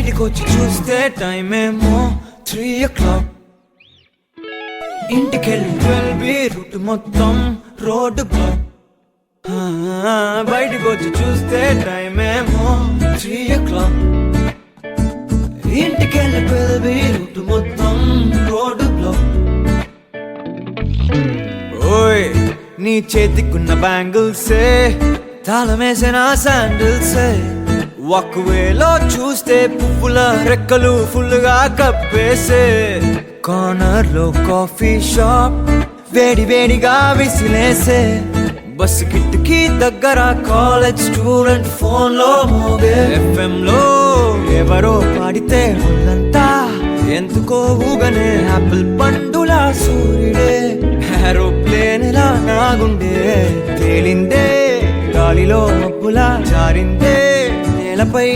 బయటికొచ్చి చూస్తే టైం ఏమో 3 o'clock. ఇంటికెళ్ళి 12 రూట్ మొత్తం రోడ్డు బ్లాక్. బయటికొచ్చి చూస్తే టైం ఏమో 3 o'clock. ఇంటికెళ్ళి 12 రూట్ మొత్తం రోడ్డు బ్లాక్. ఓయ్ నీ చేతికున్న బ్యాంగిల్సే తాళమేసిన శాండిల్సే. వాక్వేలో చూస్తే పువ్వుల రెక్కలు ఫుల్గా కప్పేసే. కార్నర్ లో కాఫీ షాప్ వేడి వేడిగా విసిలేసే. బస్ కిటికీ దగ్గర కాలేజ్ స్టూడెంట్ ఫోన్ లో మోగే. FM లో ఎవరో పాడితే ఒళ్ళంతా ఎందుకో ఊగనే. యాపిల్ పండులా సూర్యుడే ఏరోప్లేన్ లా నాగుండే. తేలిందే గాలిలో మబ్బులా జారిందే నేలపై